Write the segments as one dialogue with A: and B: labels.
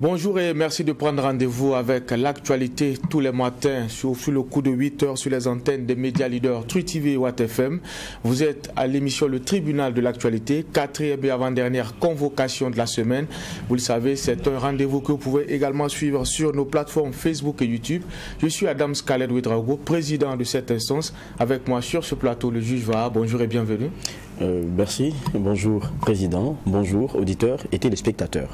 A: Bonjour et merci de prendre rendez-vous avec l'actualité tous les matins sur le coup de 8h sur les antennes des médias leaders Truth TV et Watt FM. Vous êtes à l'émission Le Tribunal de l'actualité, 4e et avant-dernière convocation de la semaine. Vous le savez, c'est un rendez-vous que vous pouvez également suivre sur nos plateformes Facebook et YouTube. Je suis Adam Khaled Ouedraogo, président de cette instance. Avec moi sur ce plateau, le juge Vaha. Bonjour et bienvenue.
B: Merci. Bonjour président, bonjour auditeurs et téléspectateurs.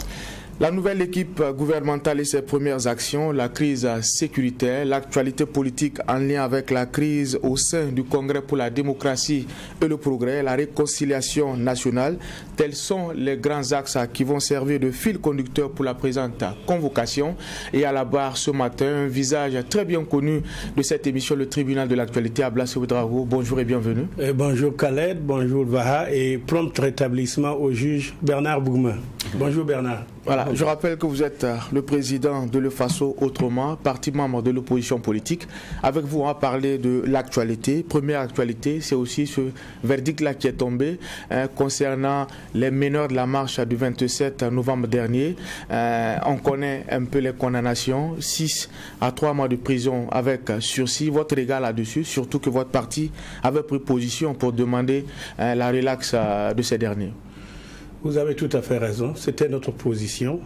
A: La nouvelle équipe gouvernementale et ses premières actions, la crise sécuritaire, l'actualité politique en lien avec la crise au sein du Congrès pour la démocratie et le progrès, la réconciliation nationale, tels sont les grands axes qui vont servir de fil conducteur pour la présente convocation. Et à la barre ce matin, un visage très bien connu de cette émission, le tribunal de l'actualité, Ablasse Ouedraogo. Bonjour et bienvenue.
C: Bonjour Khaled, bonjour Vaha et prompt rétablissement au juge Bernard Bougma. Bonjour Bernard.
A: Voilà, je rappelle que vous êtes le président de l'EFASO Autrement, parti membre de l'opposition politique. Avec vous, on va parler de l'actualité. Première actualité, c'est aussi ce verdict-là qui est tombé concernant les meneurs de la marche du 27 novembre dernier. On connaît un peu les condamnations, 6 à 3 mois de prison avec sursis. Votre regard là-dessus, surtout que votre parti avait pris position pour demander la relaxe de ces derniers.
C: Vous avez tout à fait raison, c'était notre position.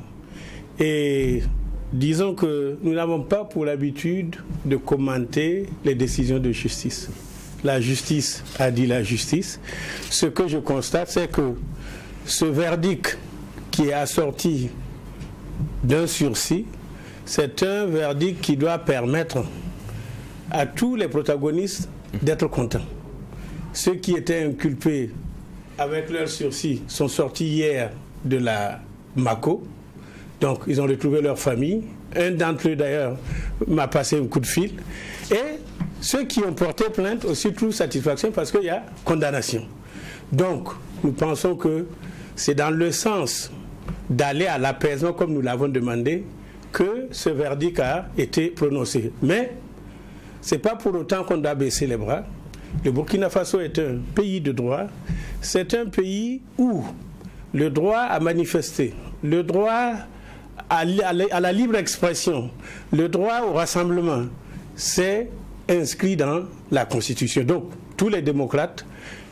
C: Et disons que nous n'avons pas pour l'habitude de commenter les décisions de justice. La justice a dit la justice. Ce que je constate, c'est que ce verdict qui est assorti d'un sursis, c'est un verdict qui doit permettre à tous les protagonistes d'être contents. Ceux qui étaient inculpés avec leur sursis, sont sortis hier de la MACO. Donc, ils ont retrouvé leur famille. Un d'entre eux, d'ailleurs, m'a passé un coup de fil. Et ceux qui ont porté plainte aussi trouvent satisfaction parce qu'il y a condamnation. Donc, nous pensons que c'est dans le sens d'aller à l'apaisement, comme nous l'avons demandé, que ce verdict a été prononcé. Mais, ce n'est pas pour autant qu'on doit baisser les bras. Le Burkina Faso est un pays de droit. C'est un pays où le droit à manifester, le droit à la libre expression, le droit au rassemblement, c'est inscrit dans la Constitution. Donc, tous les démocrates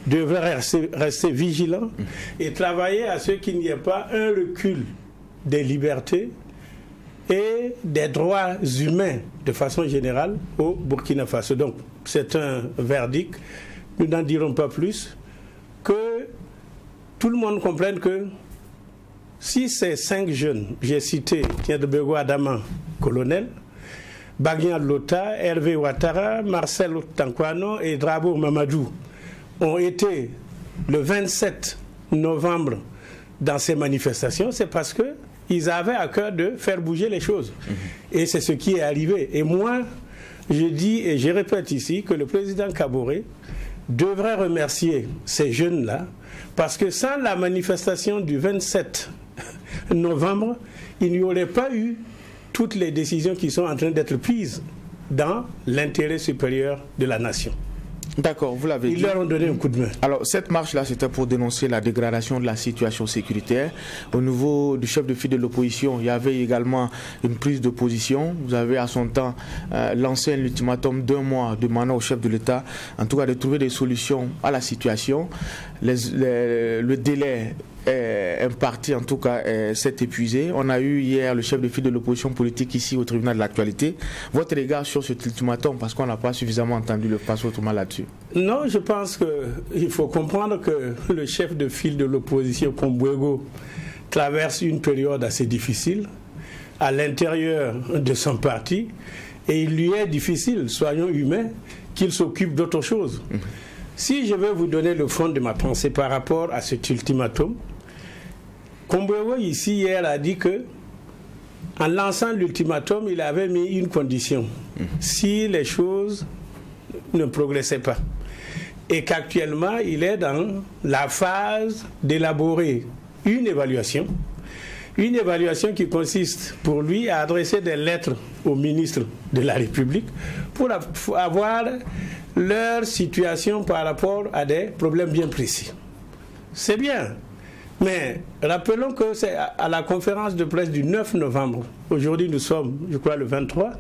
C: devraient rester vigilants et travailler à ce qu'il n'y ait pas un recul des libertés et des droits humains de façon générale au Burkina Faso. Donc, c'est un verdict. Nous n'en dirons pas plus. Que tout le monde comprenne que si ces 5 jeunes, j'ai cité Tiendebego Adama, colonel, Bagnan Lota, Hervé Ouattara, Marcel Tankwano et Drabour Mamadou ont été le 27 novembre dans ces manifestations, c'est parce qu'ils avaient à cœur de faire bouger les choses. Et c'est ce qui est arrivé. Et moi, je dis et je répète ici que le président Kaboré devrait remercier ces jeunes-là parce que sans la manifestation du 27 novembre, il n'y aurait pas eu toutes les décisions qui sont en train d'être prises dans l'intérêt supérieur de la nation.
A: D'accord, vous l'avez dit.
C: Ils leur ont donné un coup de main.
A: Alors, cette marche-là, c'était pour dénoncer la dégradation de la situation sécuritaire. Au niveau du chef de file de l'opposition, il y avait également une prise de position. Vous avez à son temps lancé un ultimatum d'1 mois demandant au chef de l'État, en tout cas, de trouver des solutions à la situation. Le délai imparti, en tout cas, s'est épuisé. On a eu hier le chef de file de l'opposition politique ici au tribunal de l'actualité. Votre regard sur cet ultimatum, parce qu'on n'a pas suffisamment entendu le passe autrement là-dessus.
C: Non, je pense qu'il faut comprendre que le chef de file de l'opposition, Kombouego, traverse une période assez difficile à l'intérieur de son parti et il lui est difficile, soyons humains, qu'il s'occupe d'autre chose. Si je vais vous donner le fond de ma pensée par rapport à cet ultimatum, Kombouego ici hier a dit que en lançant l'ultimatum, il avait mis une condition. Si les choses ne progressaient pas. Et qu'actuellement, il est dans la phase d'élaborer une évaluation qui consiste pour lui à adresser des lettres au ministre de la République pour avoir leur situation par rapport à des problèmes bien précis. C'est bien, Mais rappelons que c'est à la conférence de presse du 9 novembre. Aujourd'hui, nous sommes, je crois, le 23.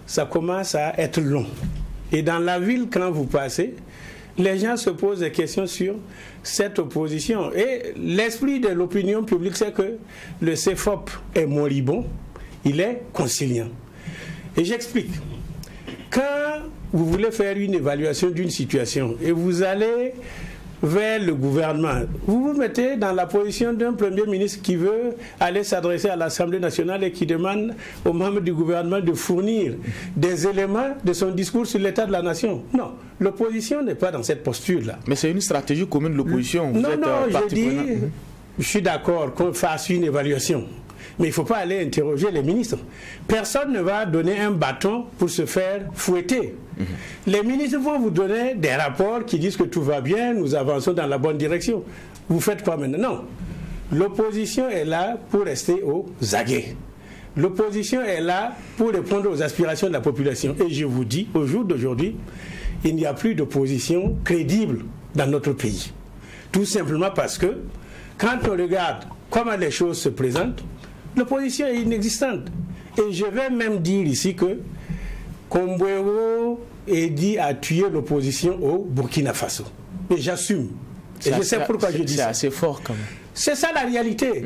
C: Ça commence à être long. Et dans la ville, quand vous passez, les gens se posent des questions sur cette opposition. Et l'esprit de l'opinion publique, c'est que le CFOP est moribond, il est conciliant. Et j'explique. Quand vous voulez faire une évaluation d'une situation et vous allez vers le gouvernement, vous vous mettez dans la position d'un Premier ministre qui veut aller s'adresser à l'Assemblée nationale et qui demande aux membres du gouvernement de fournir des éléments de son discours sur l'état de la nation. Non, l'opposition n'est pas dans cette posture-là.
A: Mais c'est une stratégie commune de l'opposition.
C: Non, je dis, je suis d'accord qu'on fasse une évaluation. Mais il ne faut pas aller interroger les ministres. Personne ne va donner un bâton pour se faire fouetter. Les ministres vont vous donner des rapports qui disent que tout va bien, nous avançons dans la bonne direction. Vous faites quoi maintenant? Non. L'opposition est là pour rester aux aguets. L'opposition est là pour répondre aux aspirations de la population. Et je vous dis, au jour d'aujourd'hui, il n'y a plus d'opposition crédible dans notre pays. Tout simplement parce que, quand on regarde comment les choses se présentent, l'opposition est inexistante. Et je vais même dire ici que Kombouego Edi a tué l'opposition au Burkina Faso. Et j'assume. Et je sais pourquoi je dis ça.
A: C'est assez fort quand même.
C: C'est ça la réalité.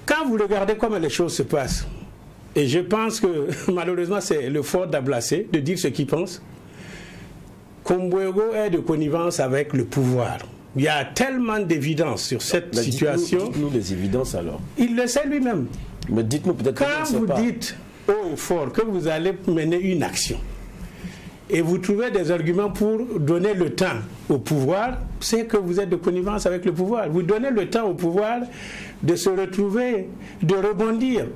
C: Quand vous regardez comment les choses se passent, et je pense que malheureusement c'est le fort d'Ablassé de dire ce qu'il pense, Kombouego est de connivence avec le pouvoir. Il y a tellement d'évidence sur cette situation.
B: Dites-nous les évidences alors.
C: Il le sait lui-même.
B: Mais dites-nous peut-être.
C: Quand vous dites haut et fort que vous allez mener une action et vous trouvez des arguments pour donner le temps au pouvoir, c'est que vous êtes de connivence avec le pouvoir. Vous donnez le temps au pouvoir de se retrouver, de rebondir.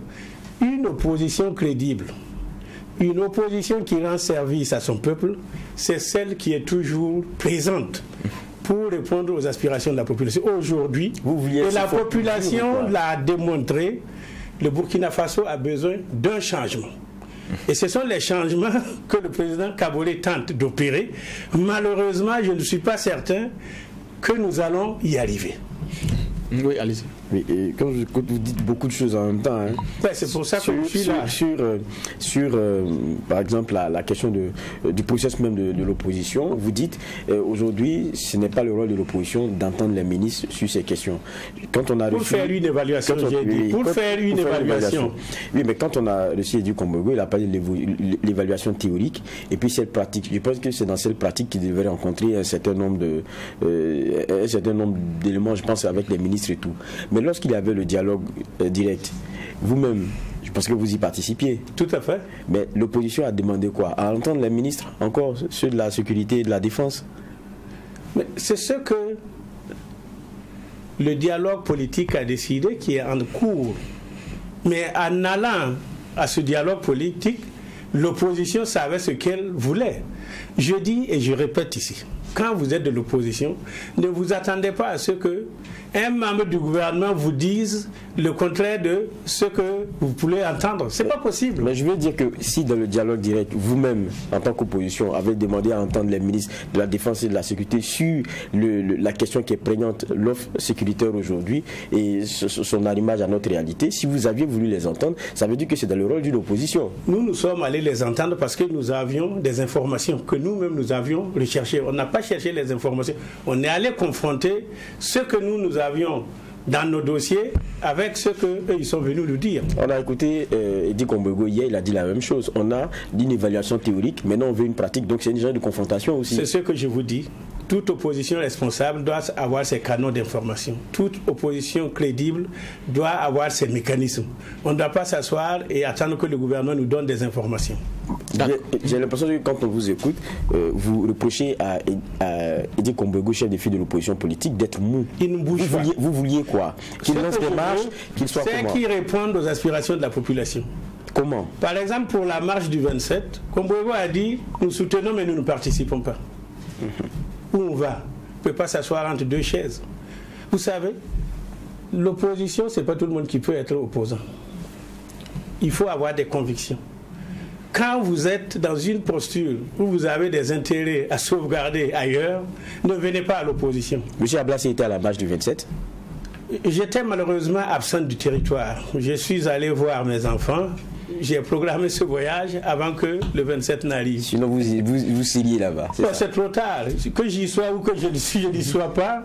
C: Une opposition crédible, une opposition qui rend service à son peuple, c'est celle qui est toujours présente pour répondre aux aspirations de la population. Aujourd'hui, et la population l'a démontré, le Burkina Faso a besoin d'un changement. Et ce sont les changements que le président Kaboré tente d'opérer. Malheureusement, je ne suis pas certain que nous allons y arriver.
A: Oui, allez-y.
B: Mais quand vous dites beaucoup de choses en même temps, hein,
C: ouais, c'est pour ça que je suis là.
B: Sur par exemple, la question du processus même de l'opposition, vous dites aujourd'hui, ce n'est pas le rôle de l'opposition d'entendre les ministres sur ces questions. Quand on a
C: pour faire une évaluation, j'ai dit. Pour faire une évaluation.
B: Oui, mais quand on a reçu Edi Kombouego, il a parlé de l'évaluation théorique et puis cette pratique. Je pense que c'est dans cette pratique qu'il devrait rencontrer un certain nombre d'éléments, je pense, avec les ministres et tout. Mais lorsqu'il y avait le dialogue direct, vous-même, je pense que vous y participiez.
C: Tout à fait.
B: Mais l'opposition a demandé quoi? À entendre les ministres, encore ceux de la sécurité et de la défense?
C: Mais c'est ce que le dialogue politique a décidé, qui est en cours. Mais en allant à ce dialogue politique, l'opposition savait ce qu'elle voulait. Je dis et je répète ici, quand vous êtes de l'opposition, ne vous attendez pas à ce que un membre du gouvernement vous dise le contraire de ce que vous pouvez entendre. C'est pas possible.
B: Mais je veux dire que si dans le dialogue direct, vous-même, en tant qu'opposition, avez demandé à entendre les ministres de la Défense et de la Sécurité sur la question qui est prégnante, l'offre sécuritaire aujourd'hui et son arrimage à notre réalité, si vous aviez voulu les entendre, ça veut dire que c'est dans le rôle d'une opposition.
C: Nous sommes allés les entendre parce que nous avions des informations que nous-mêmes nous avions recherchées. On n'a pas cherché les informations. On est allé confronter ce que nous avions dans nos dossiers avec ce qu'eux ils sont venus nous dire.
B: On a écouté Edi Kombouego hier, il a dit la même chose. On a une évaluation théorique, maintenant on veut une pratique, donc c'est une genre de confrontation aussi.
C: C'est ce que je vous dis. Toute opposition responsable doit avoir ses canaux d'information. Toute opposition crédible doit avoir ses mécanismes. On ne doit pas s'asseoir et attendre que le gouvernement nous donne des informations.
B: J'ai l'impression que quand on vous écoute, vous reprochez à Edi Kombouego, chef des files de l'opposition politique, d'être mou.
C: Il ne bouge pas.
B: Vous vouliez quoi? Qu'il lance des marches, qu'il soit comment? C'est
C: qu'il réponde aux aspirations de la population.
B: Comment?
C: Par exemple, pour la marche du 27, Kombouego a dit nous soutenons mais nous ne participons pas. Où on va? On ne peut pas s'asseoir entre deux chaises. Vous savez, l'opposition, ce n'est pas tout le monde qui peut être opposant. Il faut avoir des convictions. Quand vous êtes dans une posture où vous avez des intérêts à sauvegarder ailleurs, ne venez pas à l'opposition.
B: M. Ablassé était à la marche du 27?
C: J'étais malheureusement absent du territoire. Je suis allé voir mes enfants. J'ai programmé ce voyage avant que le 27 n'arrive.
B: Sinon, vous seriez là-bas.
C: C'est trop tard. Que j'y sois ou que je n'y sois pas,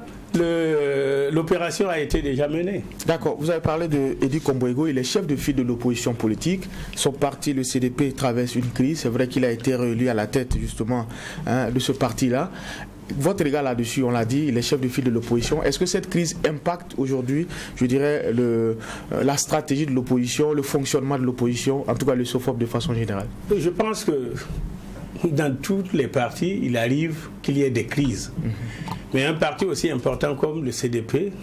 C: l'opération a été déjà menée.
A: D'accord. Vous avez parlé d'Edi Kombouego. Il est chef de file de l'opposition politique. Son parti, le CDP, traverse une crise. C'est vrai qu'il a été réélu à la tête, justement, de ce parti-là. Votre regard là-dessus, on l'a dit, il est chef de file de l'opposition. Est-ce que cette crise impacte aujourd'hui, je dirais, la stratégie de l'opposition, le fonctionnement de l'opposition, en tout cas le SOFOP de façon générale?
C: Je pense que dans toutes les partis, il arrive qu'il y ait des crises. Mais un parti aussi important comme le CDP,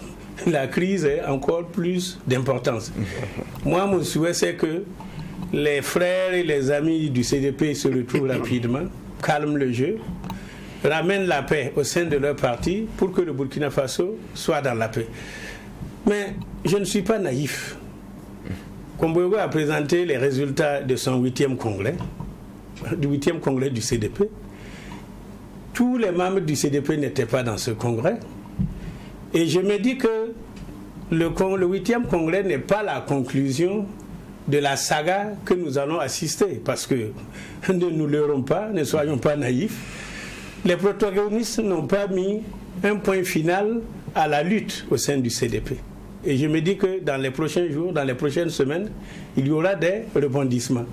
C: la crise est encore plus d'importance. Moi, mon souhait, c'est que les frères et les amis du CDP se retrouvent rapidement, calment le jeu, ramènent la paix au sein de leur parti pour que le Burkina Faso soit dans la paix. Mais je ne suis pas naïf. Kombouego a présenté les résultats de son 8e congrès, du 8e congrès du CDP. Tous les membres du CDP n'étaient pas dans ce congrès. Et je me dis que le 8e congrès n'est pas la conclusion de la saga que nous allons assister. Parce que, ne nous leurrons pas, ne soyons pas naïfs, les protagonistes n'ont pas mis un point final à la lutte au sein du CDP. Et je me dis que dans les prochains jours, dans les prochaines semaines, il y aura des rebondissements.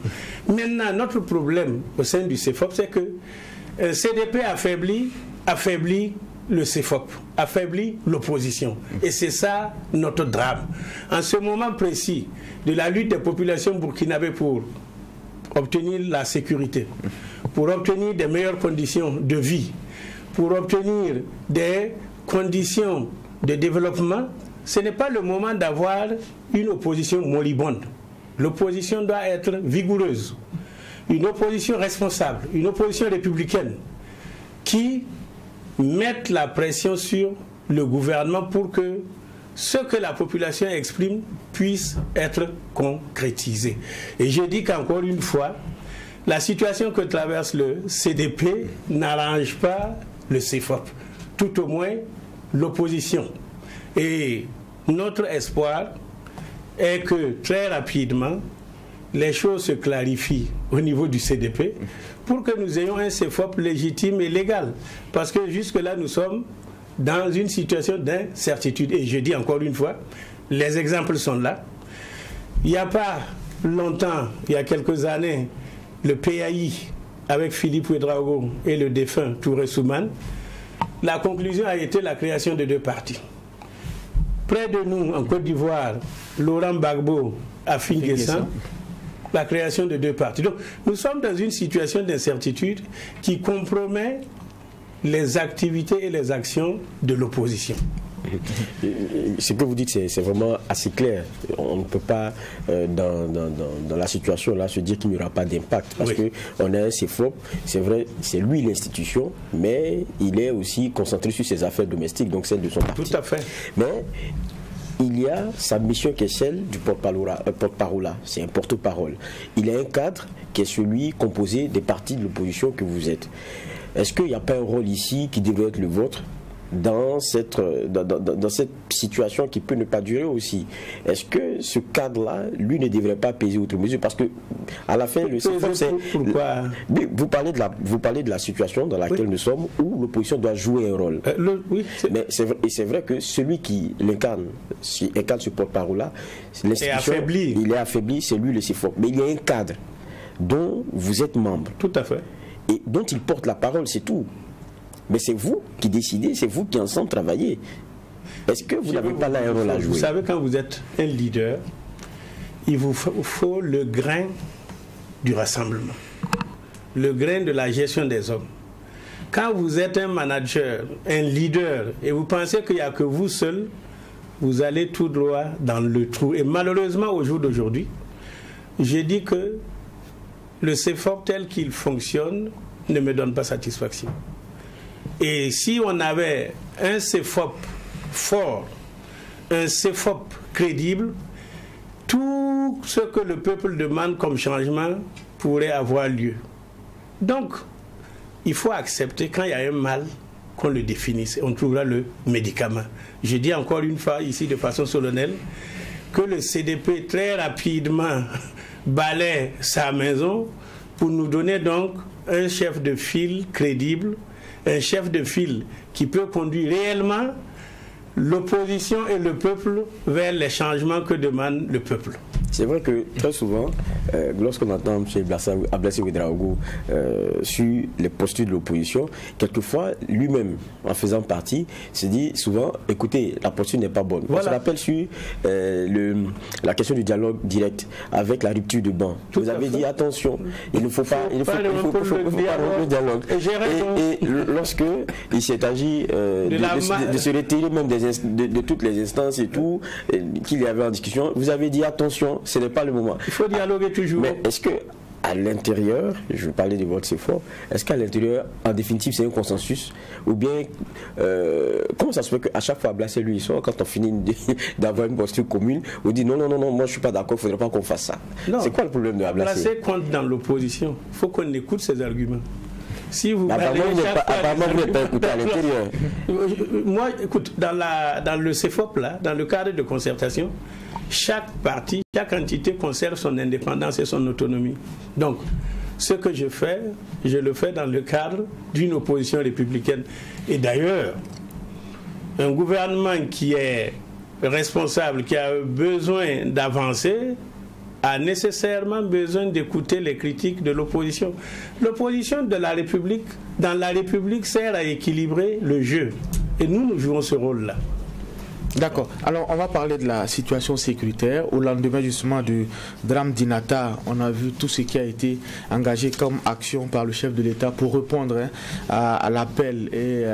C: Maintenant, notre problème au sein du CFOP, c'est que le CDP affaiblit le CFOP, affaiblit l'opposition. Et c'est ça notre drame. En ce moment précis de la lutte des populations burkinabées pour obtenir la sécurité, pour obtenir des meilleures conditions de vie, pour obtenir des conditions de développement, ce n'est pas le moment d'avoir une opposition moribonde. L'opposition doit être vigoureuse, une opposition responsable, une opposition républicaine qui mette la pression sur le gouvernement pour que ce que la population exprime puisse être concrétisé. Et je dis qu'encore une fois, la situation que traverse le CDP n'arrange pas le CFOP, tout au moins l'opposition. Et notre espoir est que très rapidement, les choses se clarifient au niveau du CDP pour que nous ayons un CFOP légitime et légal. Parce que jusque-là, nous sommes dans une situation d'incertitude. Et je dis encore une fois, les exemples sont là. Il n'y a pas longtemps, il y a quelques années, le PAI avec Philippe Ouedraogo et le défunt Touré Souman, la conclusion a été la création de 2 partis. Près de nous, en Côte d'Ivoire, Laurent Gbagbo a Finguessan, la création de 2 partis. Donc, nous sommes dans une situation d'incertitude qui compromet les activités et les actions de l'opposition.
B: Ce que vous dites, c'est vraiment assez clair. On ne peut pas, dans la situation là, se dire qu'il n'y aura pas d'impact. Parce qu'on a un CFOP, c'est vrai, c'est lui l'institution, mais il est aussi concentré sur ses affaires domestiques, donc celle de son parti.
C: Tout à fait.
B: Mais il y a sa mission qui est celle du porte-parole. C'est un porte-parole. Il a un cadre qui est celui composé des partis de l'opposition que vous êtes. Est-ce qu'il n'y a pas un rôle ici qui devrait être le vôtre dans cette situation qui peut ne pas durer aussi? Est-ce que ce cadre-là, lui, ne devrait pas peser outre mesure? Parce que à la fin, le CFOP, c'est...
C: Pourquoi?
B: Vous parlez de la situation dans laquelle nous sommes, où l'opposition doit jouer un rôle. Mais c'est vrai que celui qui l'incarne, incarne ce porte-parole-là, l'institution, il est affaibli, c'est lui le CFOP. Mais il y a un cadre dont vous êtes membre.
C: Tout à fait.
B: Et dont il porte la parole, c'est tout. Mais c'est vous qui décidez, c'est vous qui ensemble travaillez. Est-ce que vous n'avez pas là un rôle à jouer?
C: Vous savez, quand vous êtes un leader, il vous faut le grain du rassemblement, le grain de la gestion des hommes. Quand vous êtes un manager, un leader, et vous pensez qu'il n'y a que vous seul, vous allez tout droit dans le trou. Et malheureusement, au jour d'aujourd'hui, j'ai dit que le CFOP tel qu'il fonctionne ne me donne pas satisfaction. Et si on avait un CFOP fort, un CFOP crédible, tout ce que le peuple demande comme changement pourrait avoir lieu. Donc, il faut accepter quand il y a un mal, qu'on le définisse. On trouvera le médicament. Je dis encore une fois ici de façon solennelle que le CDP très rapidement balaie sa maison pour nous donner donc un chef de file crédible, un chef de file qui peut conduire réellement l'opposition et le peuple vers les changements que demande le peuple.
B: C'est vrai que très souvent, lorsqu'on entend M. Ablassé Ouédraogo sur les postures de l'opposition, quelquefois, lui-même, en faisant partie, se dit souvent, écoutez, la posture n'est pas bonne. Voilà. On se rappelle sur la question du dialogue direct avec la rupture de banc. Vous avez dit, attention, il ne faut pas le dialogue. Et lorsque il s'est agi de se retirer même de toutes les instances et tout, qu'il y avait en discussion, vous avez dit, attention, ce n'est pas le moment.
C: Il faut dialoguer toujours.
B: Mais est-ce que à l'intérieur, je vais parler de votre CFO, est-ce qu'à l'intérieur, en définitive, c'est un consensus? Ou bien, comment ça se fait qu'à chaque fois, Ablassé, lui, il sort, quand on finit d'avoir une posture commune, on dit non, moi je ne suis pas d'accord, il ne faudrait pas qu'on fasse ça. C'est quoi le problème de Ablassé?
C: Ablassé compte dans l'opposition. Il faut qu'on écoute ses arguments. Si vous
B: apparemment, vous n'êtes pas écouté à l'intérieur.
C: Moi, écoute, dans le CFOP, là, dans le cadre de concertation, chaque parti, chaque entité conserve son indépendance et son autonomie. Donc, ce que je fais, je le fais dans le cadre d'une opposition républicaine. Et d'ailleurs, un gouvernement qui est responsable, qui a besoin d'avancer, a nécessairement besoin d'écouter les critiques de l'opposition. L'opposition de la République, dans la République, sert à équilibrer le jeu. Et nous jouons ce rôle-là.
A: D'accord. Alors, on va parler de la situation sécuritaire. Au lendemain, justement, du drame d'Inata, on a vu tout ce qui a été engagé comme action par le chef de l'État pour répondre à l'appel et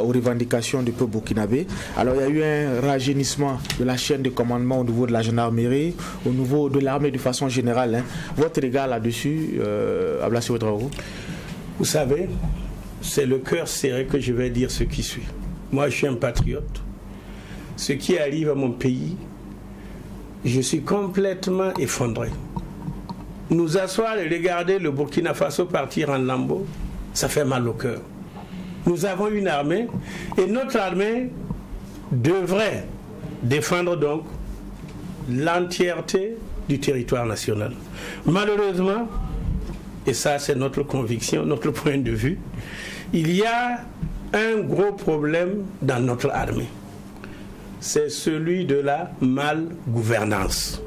A: aux revendications du peuple burkinabé. Alors, il y a eu un rajeunissement de la chaîne de commandement au niveau de la gendarmerie, au niveau de l'armée de façon générale. Votre regard là-dessus, Ablassé Ouédraogo?
C: Vous savez, c'est le cœur serré que je vais dire ce qui suit. Moi, je suis un patriote. Ce qui arrive à mon pays, je suis complètement effondré. Nous asseoir et regarder le Burkina Faso partir en lambeaux, ça fait mal au cœur. Nous avons une armée et notre armée devrait défendre donc l'entièreté du territoire national. Malheureusement, et ça c'est notre conviction, notre point de vue, il y a un gros problème dans notre armée. C'est celui de la malgouvernance.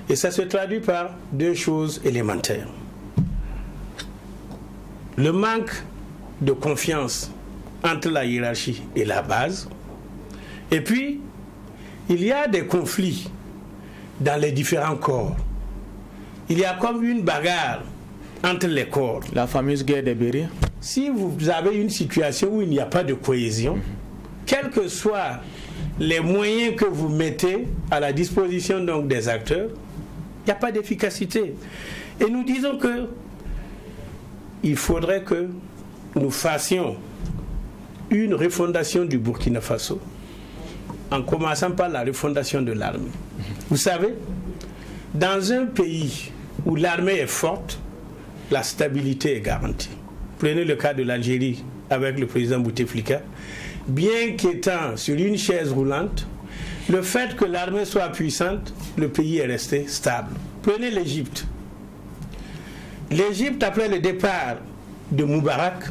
C: Et ça se traduit par deux choses élémentaires. Le manque de confiance entre la hiérarchie et la base. Et puis, il y a des conflits dans les différents corps. Il y a comme une bagarre entre les corps.
A: La fameuse guerre des Bérés.
C: Si vous avez une situation où il n'y a pas de cohésion, quels que soient les moyens que vous mettez à la disposition donc des acteurs, il n'y a pas d'efficacité. Et nous disons que il faudrait que nous fassions une refondation du Burkina Faso, en commençant par la refondation de l'armée. Vous savez, dans un pays où l'armée est forte, la stabilité est garantie. Prenez le cas de l'Algérie avec le président Bouteflika. Bien qu'étant sur une chaise roulante, le fait que l'armée soit puissante, le pays est resté stable. Prenez l'Égypte. L'Égypte, après le départ de Moubarak,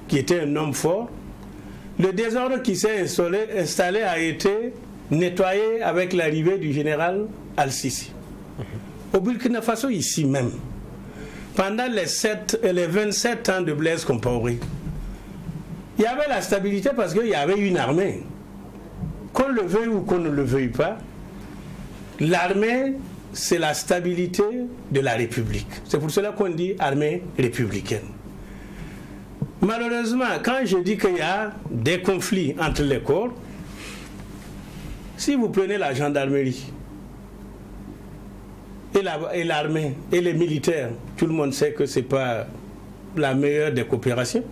C: qui était un homme fort, le désordre qui s'est installé a été nettoyé avec l'arrivée du général Al-Sisi. Au Burkina Faso, ici même, pendant les 27 ans de Blaise Compaoré, il y avait la stabilité parce qu'il y avait une armée. Qu'on le veuille ou qu'on ne le veuille pas, l'armée, c'est la stabilité de la République. C'est pour cela qu'on dit armée républicaine. Malheureusement, quand je dis qu'il y a des conflits entre les corps, si vous prenez la gendarmerie et l'armée et les militaires, tout le monde sait que ce n'est pas la meilleure des coopérations.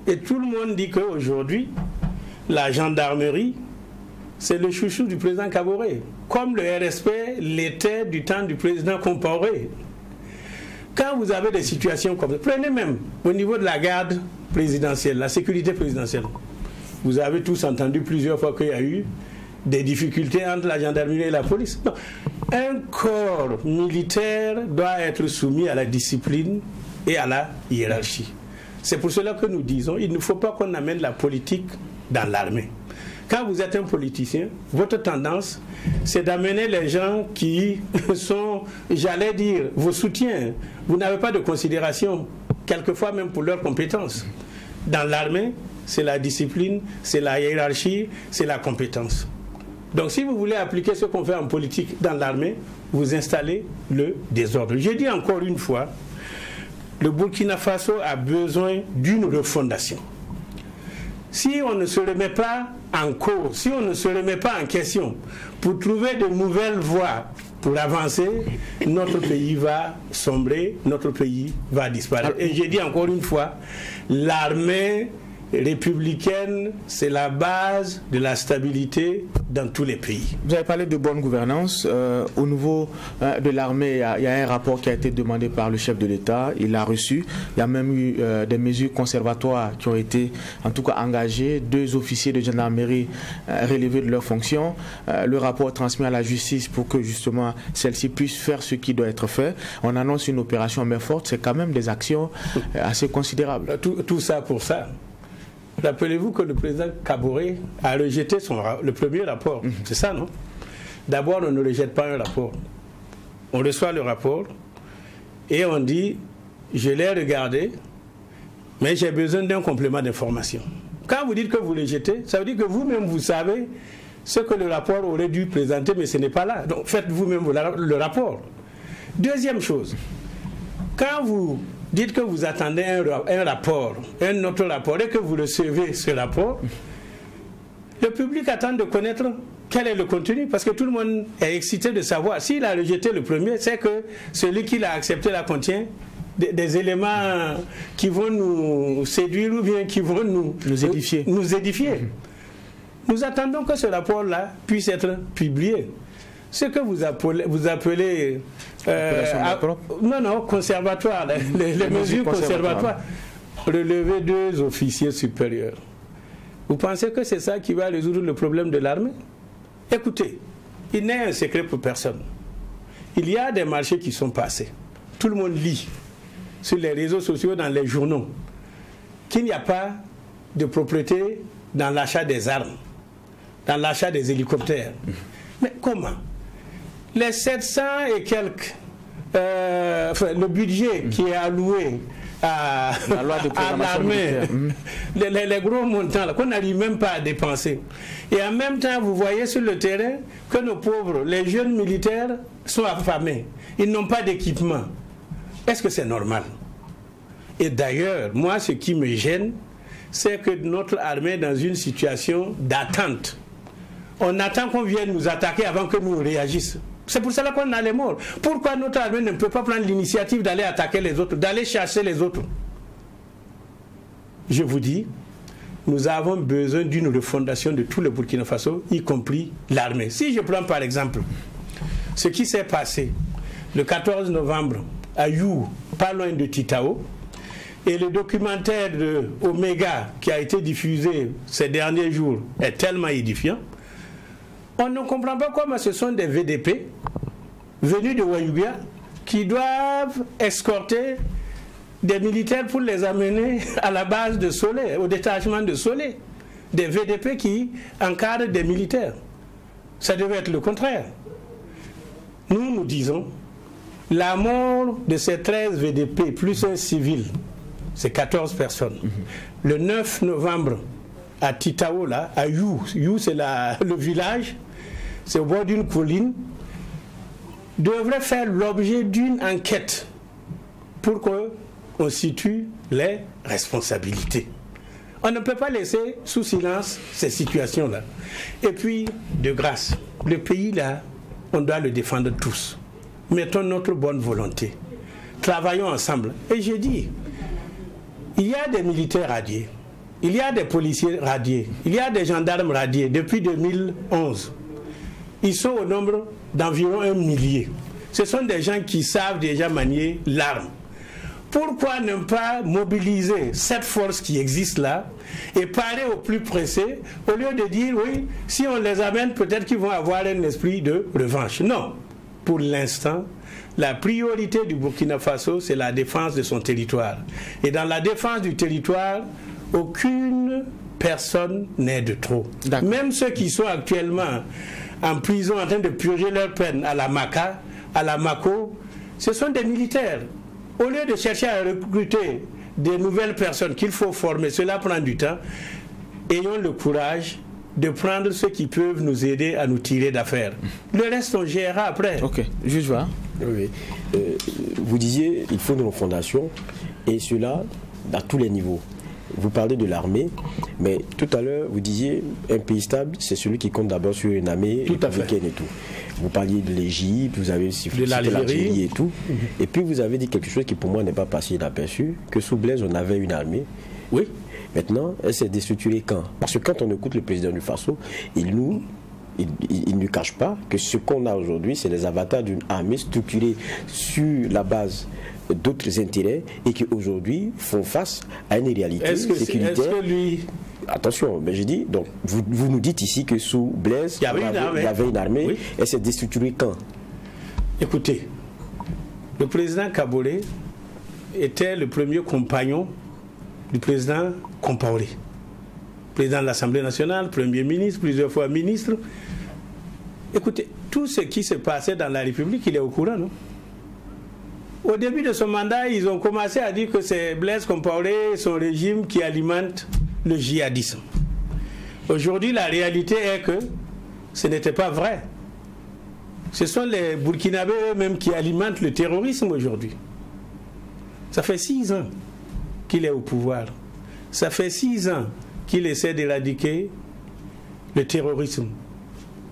C: Et tout le monde dit qu'aujourd'hui, la gendarmerie, c'est le chouchou du président Kaboré, comme le RSP l'était du temps du président Compaoré. Quand vous avez des situations comme ça, prenez même au niveau de la garde présidentielle, la sécurité présidentielle. Vous avez tous entendu plusieurs fois qu'il y a eu des difficultés entre la gendarmerie et la police. Non. Un corps militaire doit être soumis à la discipline et à la hiérarchie. C'est pour cela que nous disons qu'il ne faut pas qu'on amène la politique dans l'armée. Quand vous êtes un politicien, votre tendance, c'est d'amener les gens qui sont, j'allais dire, vos soutiens. Vous n'avez pas de considération, quelquefois même pour leurs compétences. Dans l'armée, c'est la discipline, c'est la hiérarchie, c'est la compétence. Donc si vous voulez appliquer ce qu'on fait en politique dans l'armée, vous installez le désordre. Je dis encore une fois, le Burkina Faso a besoin d'une refondation. Si on ne se remet pas en cause, si on ne se remet pas en question pour trouver de nouvelles voies pour avancer, notre pays va sombrer, notre pays va disparaître. Et je dis encore une fois, l'armée républicaine, c'est la base de la stabilité dans tous les pays.
A: Vous avez parlé de bonne gouvernance. Au niveau de l'armée, il y a un rapport qui a été demandé par le chef de l'État. Il l'a reçu. Il y a même eu des mesures conservatoires qui ont été, en tout cas, engagées. 2 officiers de gendarmerie relevés de leurs fonctions. Le rapport est transmis à la justice pour que, justement, celle-ci puisse faire ce qui doit être fait. On annonce une opération main forte. C'est quand même des actions assez considérables.
C: Tout ça pour ça. Rappelez-vous que le président Kaboré a rejeté le premier rapport. C'est ça, non? D'abord, on ne rejette pas un rapport. On reçoit le rapport et on dit, je l'ai regardé, mais j'ai besoin d'un complément d'information. Quand vous dites que vous rejetez, ça veut dire que vous-même, vous savez ce que le rapport aurait dû présenter, mais ce n'est pas là. Donc, faites vous-même le rapport. Deuxième chose, quand vous dites que vous attendez un rapport, un autre rapport, et que vous recevez ce rapport, le public attend de connaître quel est le contenu, parce que tout le monde est excité de savoir. S'il a rejeté le premier, c'est que celui qui l'a accepté là contient des éléments qui vont nous séduire ou bien qui vont nous édifier. Nous attendons que ce rapport-là puisse être publié. Ce que vous appelez conservatoire, les mesures conservatoires, relever 2 officiers supérieurs. Vous pensez que c'est ça qui va résoudre le problème de l'armée? Écoutez, il n'est un secret pour personne. Il y a des marchés qui sont passés. Tout le monde lit sur les réseaux sociaux, dans les journaux, qu'il n'y a pas de propriété dans l'achat des armes, dans l'achat des hélicoptères. Mais comment? Les 700 et quelques, le budget qui est alloué à l'armée, les gros montants qu'on n'arrive même pas à dépenser. Et en même temps, vous voyez sur le terrain que nos pauvres, les jeunes militaires sont affamés. Ils n'ont pas d'équipement. Est-ce que c'est normal? Et d'ailleurs, moi, ce qui me gêne, c'est que notre armée est dans une situation d'attente. On attend qu'on vienne nous attaquer avant que nous réagissions. C'est pour cela qu'on a les morts. Pourquoi notre armée ne peut pas prendre l'initiative d'aller attaquer les autres, d'aller chasser les autres? Je vous dis, nous avons besoin d'une refondation de tout le Burkina Faso, y compris l'armée. Si je prends par exemple ce qui s'est passé le 14 novembre à You, pas loin de Titao, et le documentaire de Omega qui a été diffusé ces derniers jours est tellement édifiant. On ne comprend pas comment ce sont des VDP venus de Wayouga qui doivent escorter des militaires pour les amener à la base de Solé, au détachement de Solé. Des VDP qui encadrent des militaires. Ça devait être le contraire. Nous disons, la mort de ces 13 VDP plus un civil, c'est 14 personnes. Le 9 novembre, à Titao, là, à You c'est le village, c'est au bord d'une colline, devrait faire l'objet d'une enquête pour qu'on situe les responsabilités. On ne peut pas laisser sous silence ces situations-là. Et puis, de grâce, le pays là, on doit le défendre tous. Mettons notre bonne volonté. Travaillons ensemble. Et j'ai dit, il y a des militaires radiés. Il y a des policiers radiés, il y a des gendarmes radiés depuis 2011. Ils sont au nombre d'environ 1 millier. Ce sont des gens qui savent déjà manier l'arme. Pourquoi ne pas mobiliser cette force qui existe là et parler au plus pressé au lieu de dire oui, si on les amène, peut-être qu'ils vont avoir un esprit de revanche. Non. Pour l'instant, la priorité du Burkina Faso, c'est la défense de son territoire. Et dans la défense du territoire, aucune personne n'est de trop. Même ceux qui sont actuellement en prison en train de purger leur peine à la Maka, à la Mako, ce sont des militaires. Au lieu de chercher à recruter des nouvelles personnes qu'il faut former, cela prend du temps, ayons le courage de prendre ceux qui peuvent nous aider à nous tirer d'affaire. Le reste, on gérera après.
A: Ok, juste voilà.
B: Oui. Vous disiez, il faut de nos fondations, et cela à tous les niveaux. Vous parlez de l'armée, mais tout à l'heure, vous disiez, un pays stable, c'est celui qui compte d'abord sur une armée républicaine et tout. Vous parliez de l'Égypte, vous avez cité l'Algérie et tout. Et puis vous avez dit quelque chose qui pour moi n'est pas passé inaperçu, que sous Blaise, on avait une armée.
C: Oui.
B: Maintenant, elle s'est déstructurée quand? Parce que quand on écoute le président du Faso, il ne cache pas que ce qu'on a aujourd'hui, c'est les avatars d'une armée structurée sur la base d'autres intérêts et qui aujourd'hui font face à une réalité sécuritaire.
C: Est-ce que lui...
B: Attention, mais je dis, donc vous nous dites ici que sous Blaise, il y avait une armée, oui. Elle s'est déstructurée quand?
C: Écoutez, le président Kaboré était le premier compagnon du président Compaoré, président de l'Assemblée nationale, premier ministre, plusieurs fois ministre. Écoutez, tout ce qui se passait dans la République, il est au courant, non? Au début de son mandat, ils ont commencé à dire que c'est Blaise Compaoré et son régime qui alimente le djihadisme. Aujourd'hui, la réalité est que ce n'était pas vrai. Ce sont les Burkinabés eux-mêmes qui alimentent le terrorisme aujourd'hui. Ça fait 6 ans qu'il est au pouvoir. Ça fait 6 ans qu'il essaie d'éradiquer le terrorisme.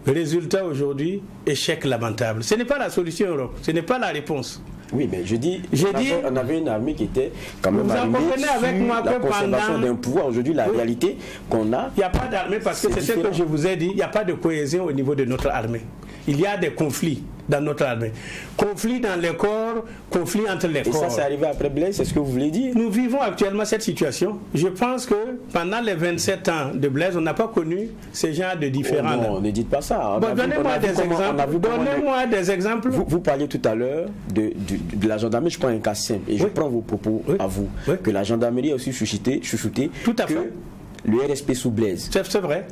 C: Résultat aujourd'hui, échec lamentable. Ce n'est pas la solution, Europe. Ce n'est pas la réponse.
B: Oui, mais on avait une armée qui était quand même armée sur la conservation d'un pouvoir. Aujourd'hui, la réalité qu'on a...
C: Il n'y a pas d'armée parce que c'est ce que je vous ai dit. Il n'y a pas de cohésion au niveau de notre armée. Il y a des conflits dans notre armée. Conflits dans les corps, conflits entre les corps.
B: Et ça, c'est arrivé après Blaise, c'est ce que vous voulez dire?
C: Nous vivons actuellement cette situation. Je pense que pendant les 27 ans de Blaise, on n'a pas connu ce genre de différends.
B: Oh non, ne dites pas ça.
C: Donnez-moi des exemples. Donnez-moi des exemples.
B: Vous parliez tout à l'heure de la gendarmerie. Je prends un cas simple et je prends vos propos à vous. Oui. Que la gendarmerie a aussi chuchoté
C: tout à fait.
B: Le RSP sous Blaise.
C: C'est vrai.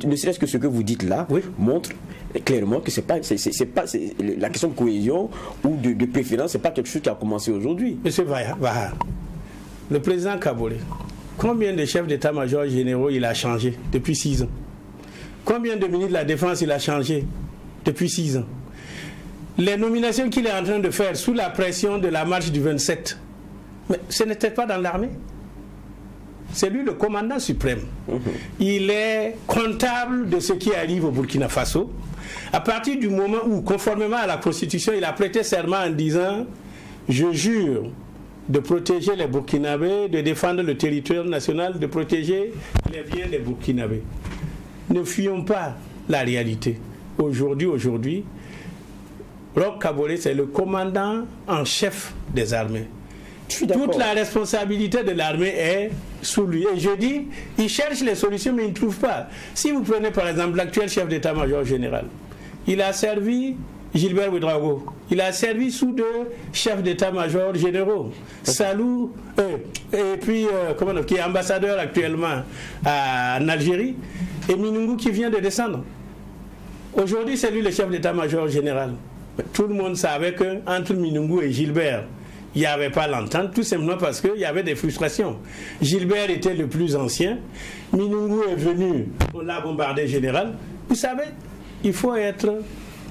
B: Ne serait-ce que ce que vous dites là montre clairement que c'est pas la question de cohésion ou de préférence, c'est pas quelque chose qui a commencé aujourd'hui.
C: Monsieur Vaha, le président Kaboré, combien de chefs d'état-major généraux il a changé depuis 6 ans? Combien de ministres de la Défense il a changé depuis 6 ans? Les nominations qu'il est en train de faire sous la pression de la marche du 27, mais ce n'était pas dans l'armée. C'est lui le commandant suprême. Il est comptable de ce qui arrive au Burkina Faso. À partir du moment où, conformément à la Constitution, il a prêté serment en disant « Je jure de protéger les Burkinabés, de défendre le territoire national, de protéger les biens des Burkinabés. » Ne fuyons pas la réalité. Aujourd'hui, Roch Kaboré, c'est le commandant en chef des armées. Toute la responsabilité de l'armée est sous lui. Et je dis, il cherche les solutions, mais il ne trouve pas. Si vous prenez par exemple l'actuel chef d'état-major général, il a servi Gilbert Ouedraogo. Il a servi sous 2 chefs d'état-major généraux. Salou, et puis, qui est ambassadeur actuellement en Algérie, et Minungu qui vient de descendre. Aujourd'hui, c'est lui le chef d'état-major général. Tout le monde savait qu'entre Minungu et Gilbert, il n'y avait pas l'entente, tout simplement parce qu'il y avait des frustrations. Gilbert était le plus ancien, Minungu est venu, on l'a bombardé général. Vous savez, il faut être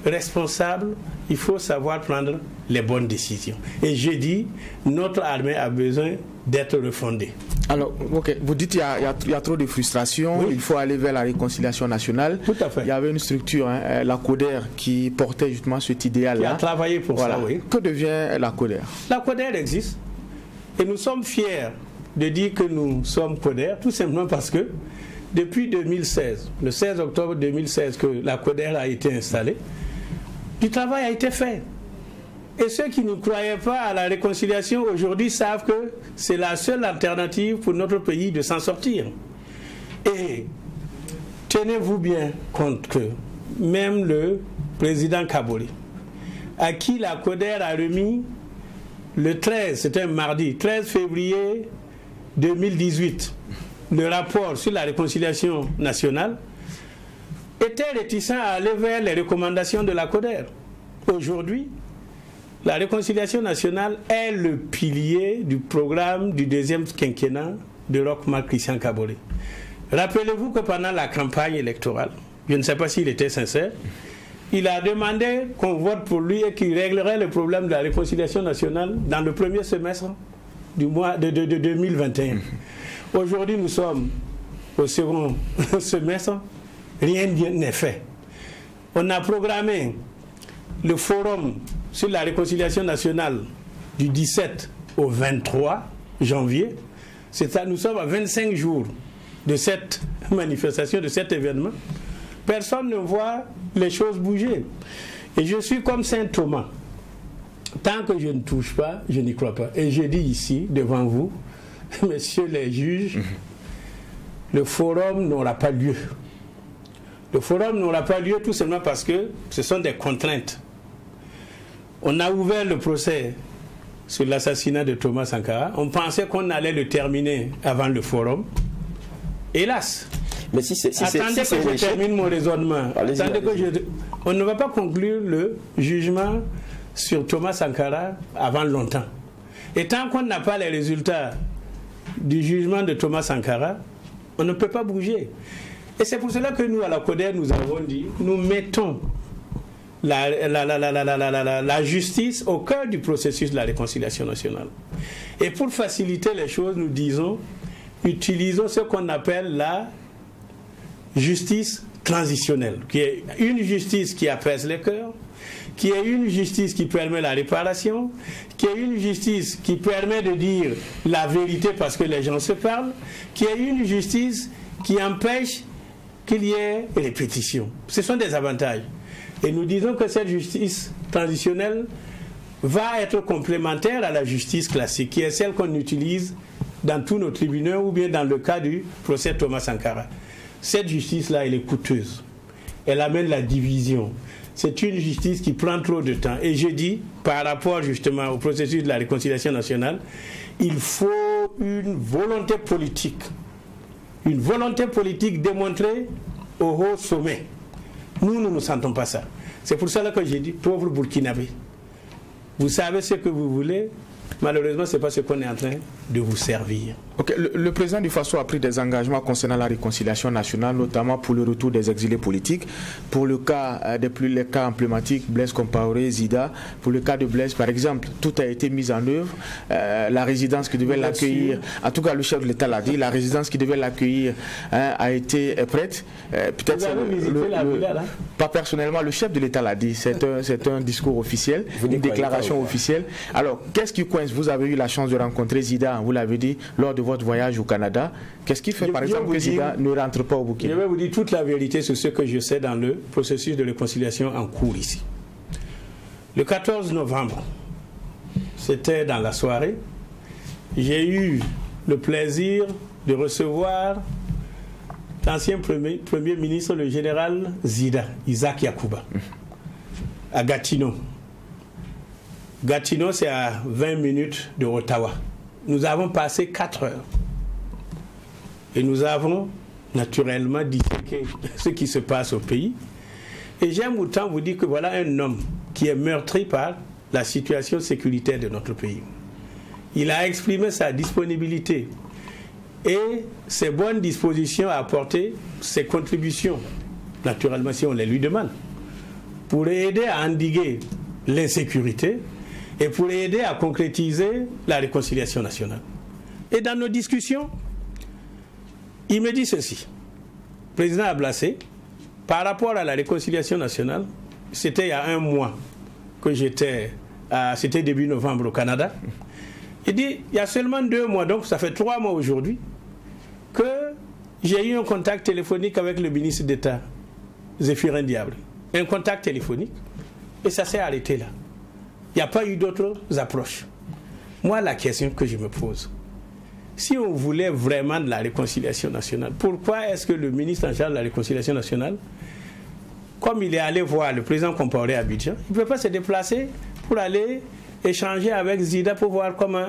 C: responsable, il faut savoir prendre les bonnes décisions. Et je dis, notre armée a besoin d'être refondée.
A: Alors, ok, vous dites qu'il y a trop de frustration, il faut aller vers la réconciliation nationale.
C: Tout à fait.
A: Il y avait une structure, la CODER, qui portait justement cet idéal-là.
C: Qui a travaillé pour ça, oui.
A: Que devient la CODER?
C: La CODER existe. Et nous sommes fiers de dire que nous sommes CODER, tout simplement parce que depuis 2016, le 16 octobre 2016, que la CODER a été installée, du travail a été fait. Et ceux qui ne croyaient pas à la réconciliation aujourd'hui savent que c'est la seule alternative pour notre pays de s'en sortir. Et tenez-vous bien compte que même le président Kaboré, à qui la CODER a remis le 13, c'était un mardi, 13 février 2018, le rapport sur la réconciliation nationale, était réticent à aller vers les recommandations de la CODER. Aujourd'hui, la réconciliation nationale est le pilier du programme du deuxième quinquennat de Roch-Marc Christian Kaboré. Rappelez-vous que pendant la campagne électorale, je ne sais pas s'il était sincère, il a demandé qu'on vote pour lui et qu'il réglerait le problème de la réconciliation nationale dans le premier semestre du mois de 2021. Aujourd'hui, nous sommes au second semestre, rien n'est fait. On a programmé le forum sur la réconciliation nationale du 17 au 23 janvier. Nous sommes à 25 jours de cette manifestation, de cet événement. Personne ne voit les choses bouger. Et je suis comme saint Thomas. Tant que je ne touche pas, je n'y crois pas. Et je dis ici, devant vous, messieurs les juges, le forum n'aura pas lieu. Le forum n'aura pas lieu tout simplement parce que ce sont des contraintes. On a ouvert le procès sur l'assassinat de Thomas Sankara. On pensait qu'on allait le terminer avant le forum. Hélas.
B: Mais si
C: attendez que je termine mon raisonnement. On ne va pas conclure le jugement sur Thomas Sankara avant longtemps. Et tant qu'on n'a pas les résultats du jugement de Thomas Sankara, on ne peut pas bouger. Et c'est pour cela que nous, à la CODER, nous avons dit, nous mettons la justice au cœur du processus de la réconciliation nationale. Et pour faciliter les choses, nous disons, utilisons ce qu'on appelle la justice transitionnelle, qui est une justice qui apaise les cœurs, qui est une justice qui permet la réparation, qui est une justice qui permet de dire la vérité parce que les gens se parlent, qui est une justice qui empêche qu'il y ait répétition. Ce sont des avantages. Et nous disons que cette justice transitionnelle va être complémentaire à la justice classique, qui est celle qu'on utilise dans tous nos tribunaux ou bien dans le cas du procès Thomas Sankara. Cette justice-là, elle est coûteuse. Elle amène la division. C'est une justice qui prend trop de temps. Et je dis, par rapport justement au processus de la réconciliation nationale, il faut une volonté politique. Une volonté politique démontrée au haut sommet. Nous ne sentons pas ça. C'est pour cela que j'ai dit, pauvre Burkinabé, vous savez ce que vous voulez, malheureusement, ce n'est pas ce qu'on est en train de vous servir.
A: Okay. Le président du Faso a pris des engagements concernant la réconciliation nationale, notamment pour le retour des exilés politiques. Pour le cas les cas emblématiques, Blaise Compaoré, Zida, pour le cas de Blaise, par exemple, tout a été mis en œuvre. La résidence qui devait l'accueillir, en tout cas le chef de l'État l'a dit, la résidence qui devait l'accueillir a été prête. Peut-être pas personnellement, le chef de l'État l'a dit. C'est un discours officiel, une déclaration officielle. Alors, qu'est-ce qui coince? Vous avez eu la chance de rencontrer Zida, vous l'avez dit, lors de votre voyage au Canada. Qu'est-ce qui fait, par exemple, que Zida ne rentre pas au Burkina?
C: Je vais vous dire toute la vérité sur ce que je sais dans le processus de réconciliation en cours ici. Le 14 novembre, c'était dans la soirée, j'ai eu le plaisir de recevoir l'ancien premier ministre, le général Zida, Isaac Yacouba, à Gatineau. Gatineau, c'est à 20 minutes de Ottawa. Nous avons passé 4 heures. Et nous avons naturellement disséqué ce qui se passe au pays. Et j'aime autant vous dire que voilà un homme qui est meurtri par la situation sécuritaire de notre pays. Il a exprimé sa disponibilité et ses bonnes dispositions à apporter ses contributions, naturellement si on les lui demande, pour aider à endiguer l'insécurité et pour aider à concrétiser la réconciliation nationale. Et dans nos discussions, il me dit ceci. Président Ablassé, par rapport à la réconciliation nationale, c'était il y a 1 mois que c'était début novembre au Canada. Il dit, il y a seulement 2 mois, donc ça fait 3 mois aujourd'hui, que j'ai eu un contact téléphonique avec le ministre d'État, Zéphirin Diable. Un contact téléphonique, et ça s'est arrêté là. Il n'y a pas eu d'autres approches. Moi, la question que je me pose, si on voulait vraiment de la réconciliation nationale, pourquoi est-ce que le ministre en charge de la réconciliation nationale, comme il est allé voir le président Compaoré à Abidjan, il ne peut pas se déplacer pour aller échanger avec Zida pour voir comment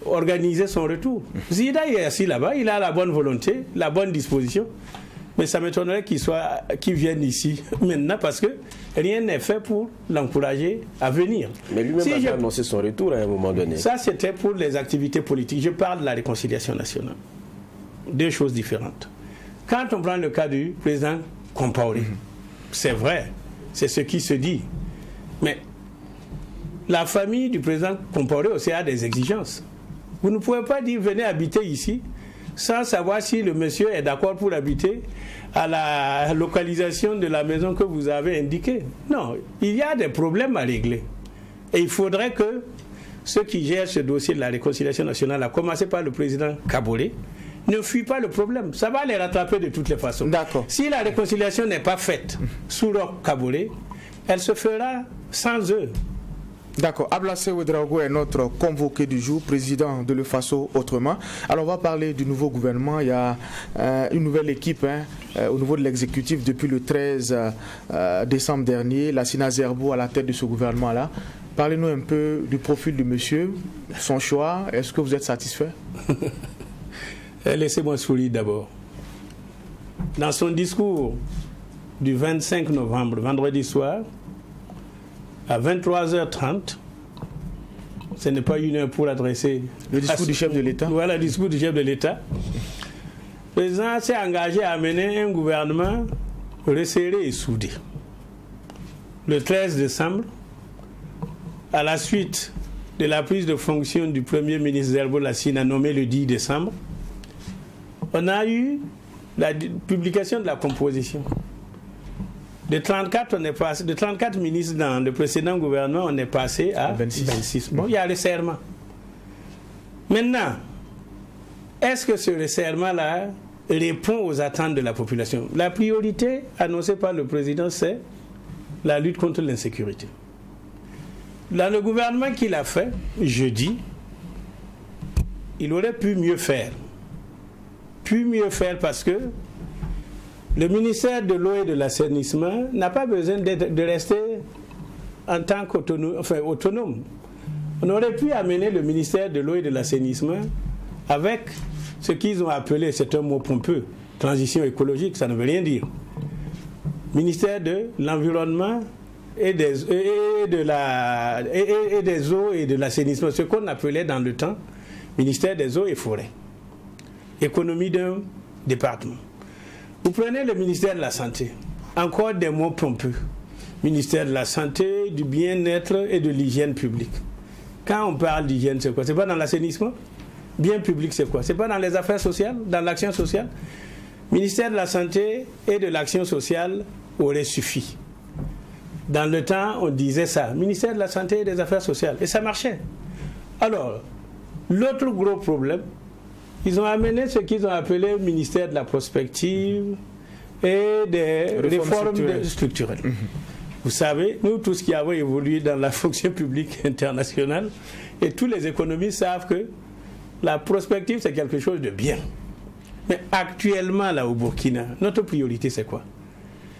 C: organiser son retour. Zida est assis là-bas, il a la bonne volonté, la bonne disposition, mais ça m'étonnerait qu'il vienne ici maintenant parce que rien n'est fait pour l'encourager à venir.
B: Mais lui-même a annoncé son retour à un moment donné.
C: Ça, c'était pour les activités politiques. Je parle de la réconciliation nationale. Deux choses différentes. Quand on prend le cas du président Compaoré, c'est vrai, c'est ce qui se dit. Mais la famille du président Compaoré aussi a des exigences. Vous ne pouvez pas dire venez habiter ici sans savoir si le monsieur est d'accord pour habiter à la localisation de la maison que vous avez indiquée. Non, il y a des problèmes à régler. Et il faudrait que ceux qui gèrent ce dossier de la réconciliation nationale, à commencer par le président Kaboré, ne fuient pas le problème. Ça va les rattraper de toutes les façons.
A: D'accord.
C: Si la réconciliation n'est pas faite sous Roch Kaboré, elle se fera sans eux.
A: D'accord. Ablassé Ouedraogo est notre convoqué du jour, président de l'EFASO autrement. Alors on va parler du nouveau gouvernement. Il y a une nouvelle équipe au niveau de l'exécutif depuis le 13 décembre dernier. Lassina Zerbo à la tête de ce gouvernement-là. Parlez-nous un peu du profil du monsieur, son choix. Est-ce que vous êtes satisfait?
C: Laissez-moi sourire d'abord. Dans son discours du 25 novembre, vendredi soir, à 23h30, ce n'est pas une heure pour adresser...
A: Le discours du chef de l'État.
C: Voilà, le discours du chef de l'État. Le président s'est engagé à mener un gouvernement resserré et soudé. Le 13 décembre, à la suite de la prise de fonction du Premier ministre Zerbo Lassina nommé le 10 décembre, on a eu la publication de la composition. De 34, on est passé, de 34 ministres dans le précédent gouvernement, on est passé à 26. Bon, il y a un resserrement. Maintenant, est-ce que ce resserrement-là répond aux attentes de la population? La priorité annoncée par le président, c'est la lutte contre l'insécurité. Dans le gouvernement qu'il a fait, jeudi, il aurait pu mieux faire. Parce que le ministère de l'eau et de l'assainissement n'a pas besoin de rester en tant qu'autonome. On aurait pu amener le ministère de l'eau et de l'assainissement avec ce qu'ils ont appelé, c'est un mot pompeux, transition écologique, ça ne veut rien dire. Ministère de l'environnement et des eaux et de l'assainissement, ce qu'on appelait dans le temps ministère des eaux et forêts. Économie d'un département. Vous prenez le ministère de la Santé, encore des mots pompeux. Ministère de la Santé, du bien-être et de l'hygiène publique. Quand on parle d'hygiène, c'est quoi? C'est pas dans l'assainissement? Bien public, c'est quoi? C'est pas dans les affaires sociales, dans l'action sociale? Ministère de la Santé et de l'action sociale aurait suffi. Dans le temps, on disait ça. Ministère de la Santé et des affaires sociales. Et ça marchait. Alors, l'autre gros problème, ils ont amené ce qu'ils ont appelé ministère de la prospective et des réformes structurelles. Vous savez, nous tous qui avons évolué dans la fonction publique internationale, et tous les économistes savent que la prospective c'est quelque chose de bien. Mais actuellement là au Burkina, notre priorité c'est quoi?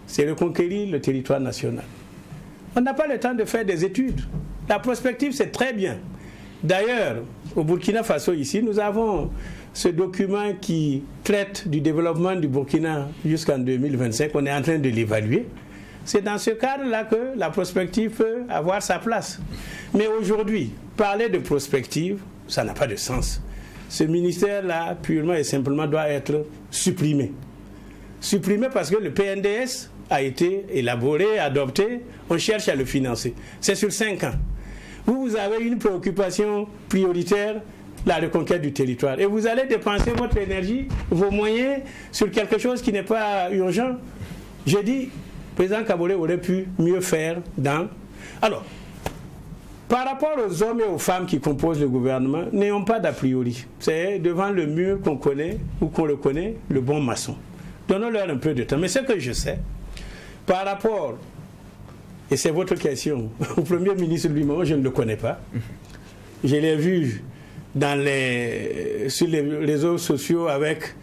C: C'est reconquérir le territoire national. On n'a pas le temps de faire des études. La prospective c'est très bien. D'ailleurs, au Burkina Faso ici, nous avons ce document qui traite du développement du Burkina jusqu'en 2025. On est en train de l'évaluer. C'est dans ce cadre-là que la prospective peut avoir sa place. Mais aujourd'hui, parler de prospective, ça n'a pas de sens. Ce ministère-là, purement et simplement, doit être supprimé. Supprimé parce que le PNDS a été élaboré, adopté, on cherche à le financer. C'est sur 5 ans. Vous avez une préoccupation prioritaire, la reconquête du territoire. Et vous allez dépenser votre énergie, vos moyens, sur quelque chose qui n'est pas urgent. Je dis, le président Kaboré aurait pu mieux faire dans... Alors, par rapport aux hommes et aux femmes qui composent le gouvernement, n'ayons pas d'a priori. C'est devant le mur qu'on connaît, ou qu'on le connaît, le bon maçon. Donnons-leur un peu de temps. Mais ce que je sais, par rapport Et c'est votre question. Au Premier ministre lui-même, je ne le connais pas. Je l'ai vu sur les réseaux sociaux avec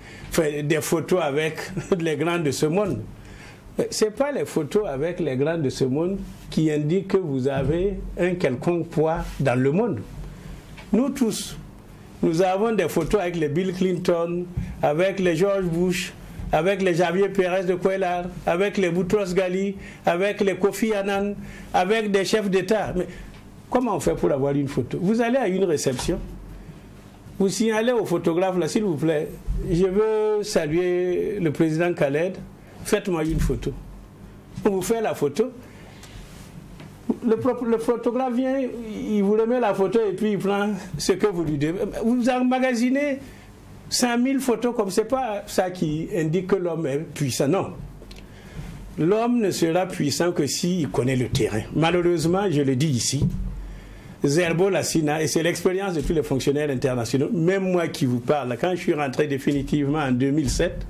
C: des photos avec les grands de ce monde. Ce n'est pas les photos avec les grands de ce monde qui indiquent que vous avez un quelconque poids dans le monde. Nous tous, nous avons des photos avec les Bill Clinton, avec les George Bush, avec les Javier Pérez de Cuellar, avec les Boutros Ghali, avec les Kofi Annan, avec des chefs d'État. Mais comment on fait pour avoir une photo? Vous allez à une réception, vous signalez au photographe, là, s'il vous plaît, je veux saluer le président Khaled, faites-moi une photo. On vous fait la photo. Le photographe vient, il vous remet la photo et puis il prend ce que vous lui devez. Vous emmagasinez 5000 photos comme c'est pas ça qui indique que l'homme est puissant. Non. L'homme ne sera puissant que s'il connaît le terrain. Malheureusement, je le dis ici, Zerbo Lassina, et c'est l'expérience de tous les fonctionnaires internationaux, même moi qui vous parle, quand je suis rentré définitivement en 2007,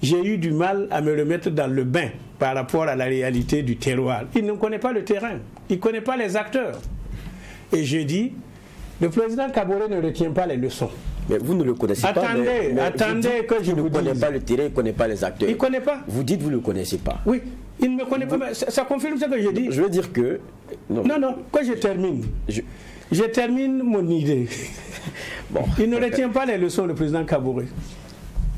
C: j'ai eu du mal à me remettre dans le bain par rapport à la réalité du terroir. Il ne connaît pas le terrain, il ne connaît pas les acteurs. Et je dis, le président Kaboré ne retient pas les leçons.
B: Mais vous ne le connaissez
C: attendez,
B: pas.
C: Attendez que je vous dise.
B: Il ne connaît pas le terrain, il ne connaît pas les acteurs.
C: Il ne connaît pas.
B: Vous dites que vous ne le connaissez pas.
C: Oui, il ne me connaît pas. Ça confirme ce que je dis.
B: Je veux dire que...
C: Non, quand je termine, je termine mon idée. Bon. Il ne retient pas les leçons, le président Kaboré.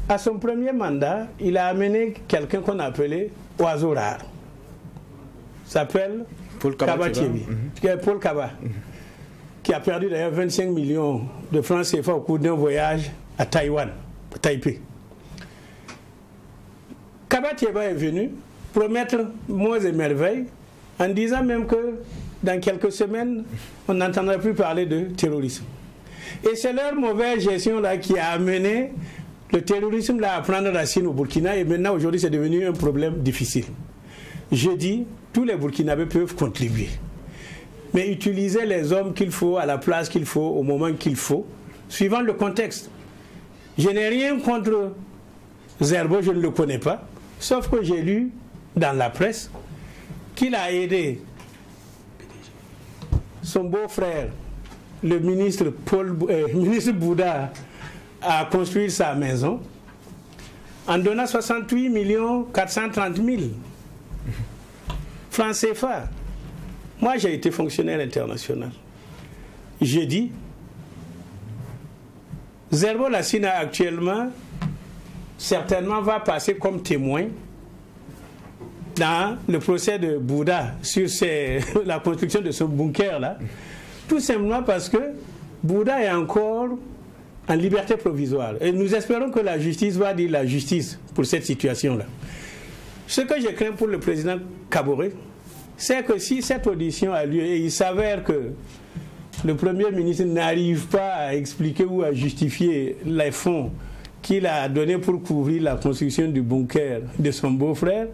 C: À son premier mandat, il a amené quelqu'un qu'on appelait oiseau rare. S'appelle Paul Kaba Thierry. Paul Kaba. Qui a perdu d'ailleurs 25 millions de francs CFA au cours d'un voyage à Taïwan, à Taipei. Kaba Thierry est venu promettre monts et merveilles en disant même que dans quelques semaines, on n'entendra plus parler de terrorisme. Et c'est leur mauvaise gestion là qui a amené le terrorisme là à prendre racine au Burkina, et maintenant aujourd'hui c'est devenu un problème difficile. Je dis, tous les Burkinabés peuvent contribuer, mais utiliser les hommes qu'il faut à la place qu'il faut, au moment qu'il faut, suivant le contexte. Je n'ai rien contre Zerbo, je ne le connais pas, sauf que j'ai lu dans la presse qu'il a aidé son beau-frère, le ministre Bouddha, à construire sa maison en donnant 68 430 000 francs CFA. Moi, j'ai été fonctionnaire international. J'ai dit, Zerbo Lassina actuellement, certainement va passer comme témoin dans le procès de Bouddha sur la construction de ce bunker-là, tout simplement parce que Bouddha est encore en liberté provisoire. Et nous espérons que la justice va dire la justice pour cette situation-là. Ce que je crains pour le président Kaboré, c'est que si cette audition a lieu et il s'avère que le Premier ministre n'arrive pas à expliquer ou à justifier les fonds qu'il a donnés pour couvrir la construction du bunker de son beau-frère,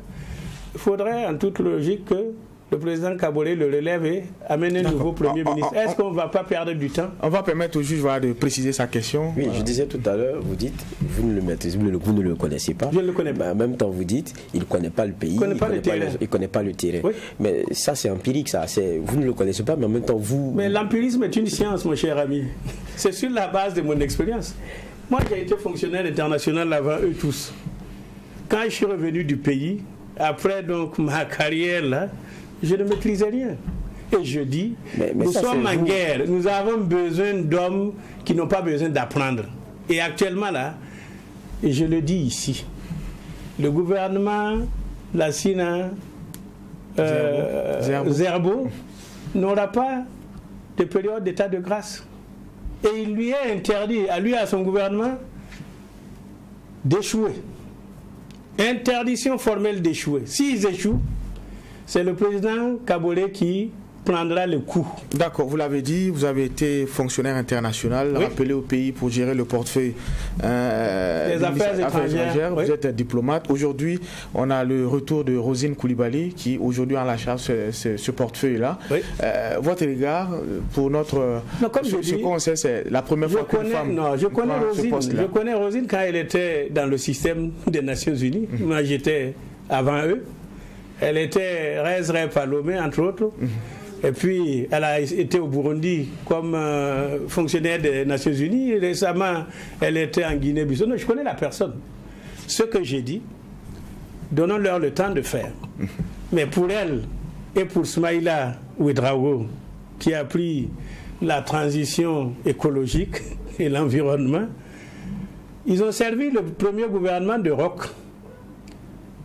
C: il faudrait en toute logique que le président Kaboré le relève et amène un nouveau Premier ministre. Est-ce qu'on ne va pas perdre du temps?
A: On va permettre au juge de préciser sa question.
B: Oui, je disais tout à l'heure, vous dites, vous ne le maîtrisez, vous ne le connaissez pas.
C: Je ne le connais pas.
B: Mais en même temps, vous dites, il ne connaît pas le pays, il ne connaît pas le terrain. Oui. Mais ça, c'est empirique, ça. Vous ne le connaissez pas, mais en même temps, vous...
C: Mais l'empirisme est une science, mon cher ami. C'est sur la base de mon expérience. Moi, j'ai été fonctionnaire international avant eux tous. Quand je suis revenu du pays, après donc ma carrière là, je ne maîtrisais rien. Et je dis, nous sommes en guerre, nous avons besoin d'hommes qui n'ont pas besoin d'apprendre. Et actuellement là, et je le dis ici, le gouvernement Lassina Zerbo n'aura pas de période d'état de grâce. Et il lui est interdit, à lui et à son gouvernement, d'échouer. Interdiction formelle d'échouer. S'ils échouent, c'est le président Kaboré qui prendra le coup.
A: D'accord, vous l'avez dit, vous avez été fonctionnaire international, oui, rappelé au pays pour gérer le portefeuille
C: des affaires étrangères.
A: Oui. Vous êtes diplomate. Aujourd'hui, on a le retour de Roselyne Coulibaly qui aujourd'hui a la charge ce portefeuille-là. Oui. Votre regard pour notre...
C: Non, comme je
A: qu'on sait, c'est la première fois qu'une femme...
C: Non, je connais Roselyne quand elle était dans le système des Nations Unies. Moi, j'étais avant eux. Elle était Rez Palomé, entre autres. Et puis, elle a été au Burundi comme fonctionnaire des Nations Unies. Récemment, elle était en Guinée-Bissau. Je connais la personne. Ce que j'ai dit, donnons-leur le temps de faire. Mais pour elle et pour Soumaïla Ouedraogo, qui a pris la transition écologique et l'environnement, ils ont servi le premier gouvernement de Roch.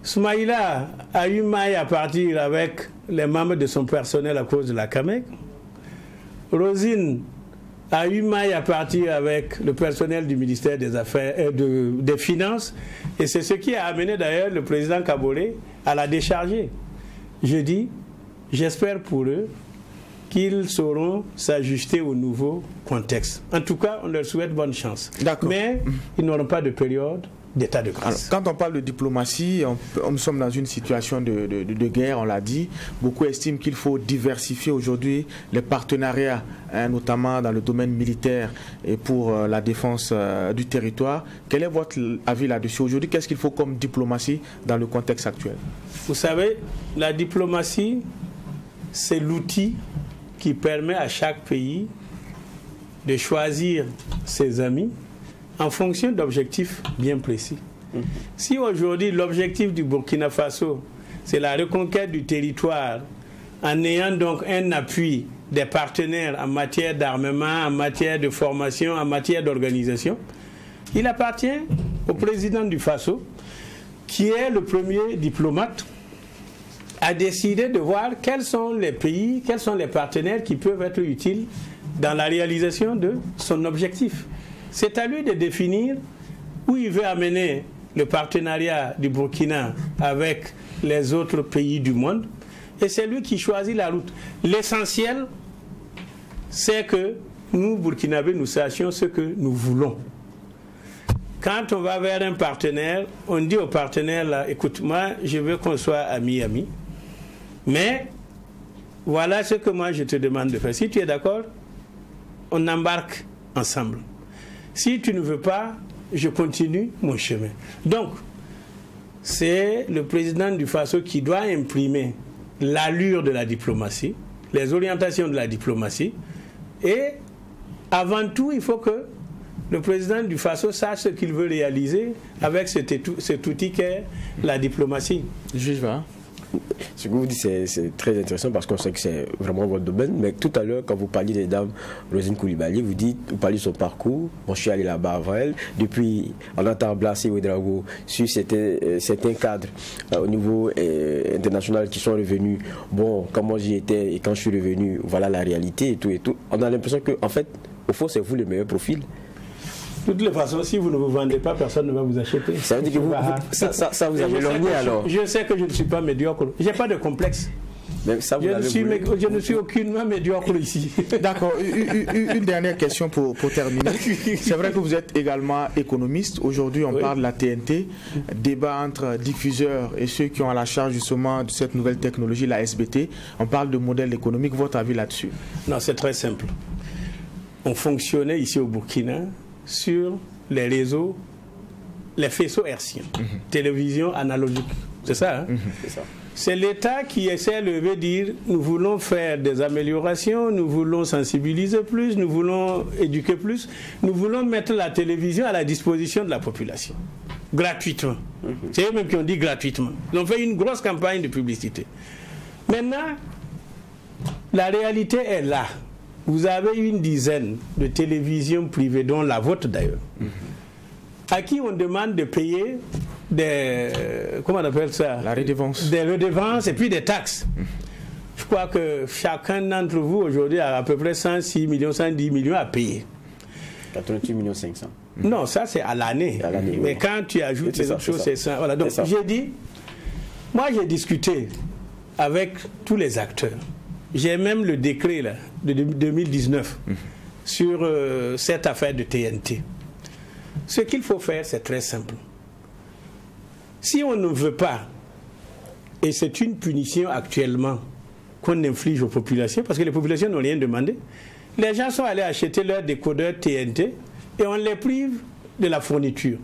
C: Soumaïla a eu maille à partir avec les membres de son personnel à cause de la CAMEC. Rosine a eu maille à partir avec le personnel du ministère des Affaires, des Finances. Et c'est ce qui a amené d'ailleurs le président Kabore à la décharger. Je dis, j'espère pour eux qu'ils sauront s'ajuster au nouveau contexte. En tout cas, on leur souhaite bonne chance. Mais ils n'auront pas de période d'état de grâce.
A: Alors, quand on parle de diplomatie, nous sommes dans une situation de guerre, on l'a dit. Beaucoup estiment qu'il faut diversifier aujourd'hui les partenariats, notamment dans le domaine militaire et pour la défense du territoire. Quel est votre avis là-dessus? Aujourd'hui, qu'est-ce qu'il faut comme diplomatie dans le contexte actuel?
C: Vous savez, la diplomatie, c'est l'outil qui permet à chaque pays de choisir ses amis en fonction d'objectifs bien précis. Si aujourd'hui l'objectif du Burkina Faso, c'est la reconquête du territoire, en ayant donc un appui des partenaires en matière d'armement, en matière de formation, en matière d'organisation, il appartient au président du Faso, qui est le premier diplomate, à décider de voir quels sont les pays, quels sont les partenaires qui peuvent être utiles dans la réalisation de son objectif. C'est à lui de définir où il veut amener le partenariat du Burkina avec les autres pays du monde. Et c'est lui qui choisit la route. L'essentiel, c'est que nous, Burkinabés, nous sachions ce que nous voulons. Quand on va vers un partenaire, on dit au partenaire, là, écoute, moi, je veux qu'on soit amis, mais voilà ce que moi, je te demande de faire. Si tu es d'accord, on embarque ensemble. Si tu ne veux pas, je continue mon chemin. Donc, c'est le président du Faso qui doit imprimer l'allure de la diplomatie, les orientations de la diplomatie, et avant tout, il faut que le président du Faso sache ce qu'il veut réaliser avec cet outil qu'est la diplomatie.
A: Juge va.
B: Ce que vous dites, c'est très intéressant parce qu'on sait que c'est vraiment votre domaine. Mais tout à l'heure, quand vous parliez des dames Rosine Koulibaly, vous parliez de son parcours. Moi, je suis allé là-bas avant elle. Depuis, on entend Blasé Ouedraogo sur certains cadres au niveau international qui sont revenus. Bon, quand moi j'y étais et quand je suis revenu, voilà la réalité et tout et tout. On a l'impression que, en fait, au fond, c'est vous le meilleur profil.
C: De toutes les façons, si vous ne vous vendez pas, personne ne va vous acheter.
B: Ça veut dire que ça vous avez lorgné alors.
C: Je sais que je ne suis pas médiocre. Je n'ai pas de complexe.
B: Même ça,
C: je ne suis aucunement médiocre ici.
A: D'accord. Une dernière question pour terminer. C'est vrai que vous êtes également économiste. Aujourd'hui, on parle de la TNT. Débat entre diffuseurs et ceux qui ont à la charge justement de cette nouvelle technologie, la SBT. On parle de modèle économique. Votre avis là-dessus?
C: Non, c'est très simple. On fonctionnait ici au Burkina sur les réseaux, les faisceaux hertziens, télévision analogique. C'est ça, hein? C'est ça. C'est l'État qui essaie de dire nous voulons faire des améliorations, nous voulons sensibiliser plus, nous voulons éduquer plus, nous voulons mettre la télévision à la disposition de la population, gratuitement. C'est eux-mêmes qui ont dit gratuitement. Ils ont fait une grosse campagne de publicité. Maintenant, la réalité est là. Vous avez une dizaine de télévisions privées, dont la vôtre d'ailleurs, à qui on demande de payer des... Comment on appelle ça?
A: La redevance.
C: Des redevances et puis des taxes. Je crois que chacun d'entre vous aujourd'hui a à peu près 106 millions, 110 millions à payer.
B: 88 millions 500.
C: Non, ça c'est à l'année. Mais quand tu ajoutes les autres choses, c'est ça. Voilà. Donc j'ai dit, moi j'ai discuté avec tous les acteurs. J'ai même le décret là, de 2019 sur cette affaire de TNT. Ce qu'il faut faire, c'est très simple. Si on ne veut pas, et c'est une punition actuellement qu'on inflige aux populations, parce que les populations n'ont rien demandé, les gens sont allés acheter leur décodeur TNT et on les prive de la fourniture.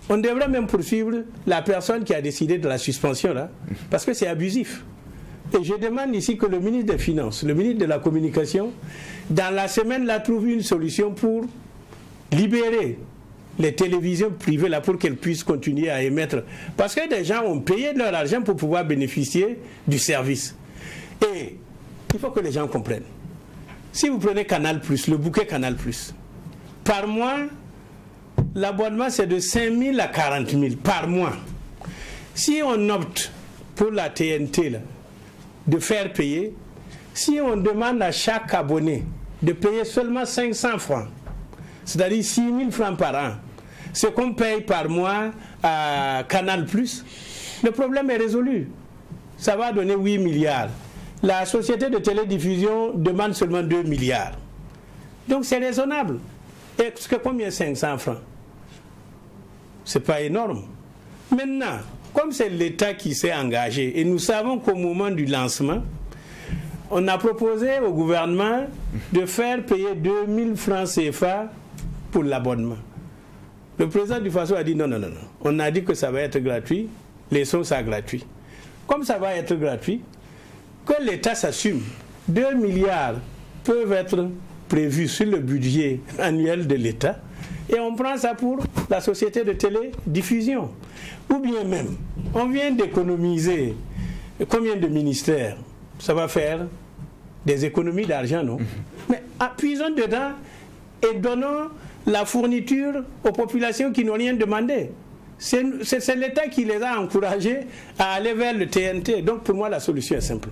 C: On devrait même poursuivre la personne qui a décidé de la suspension là, parce que c'est abusif. Et je demande ici que le ministre des Finances, le ministre de la Communication, dans la semaine là, trouve une solution pour libérer les télévisions privées là pour qu'elles puissent continuer à émettre. Parce que des gens ont payé de leur argent pour pouvoir bénéficier du service. Et il faut que les gens comprennent. Si vous prenez Canal+, le bouquet Canal+, par mois, l'abonnement c'est de 5 000 à 40 000 par mois. Si on opte pour la TNT là, de faire payer, si on demande à chaque abonné de payer seulement 500 francs, c'est-à-dire 6 000 francs par an, ce qu'on paye par mois à Canal+, le problème est résolu. Ça va donner 8 milliards. La société de télédiffusion demande seulement 2 milliards. Donc c'est raisonnable. Et combien 500 francs? C'est pas énorme. Maintenant, comme c'est l'État qui s'est engagé, et nous savons qu'au moment du lancement, on a proposé au gouvernement de faire payer 2 000 francs CFA pour l'abonnement. Le président du Faso a dit non. On a dit que ça va être gratuit, laissons ça gratuit. Comme ça va être gratuit, que l'État s'assume. 2 milliards peuvent être prévus sur le budget annuel de l'État et on prend ça pour la société de télédiffusion. Ou bien même, on vient d'économiser combien de ministères? Ça va faire des économies d'argent, non? Mais appuisons dedans et donnons la fourniture aux populations qui n'ont rien demandé. C'est l'État qui les a encouragés à aller vers le TNT. Donc pour moi, la solution est simple.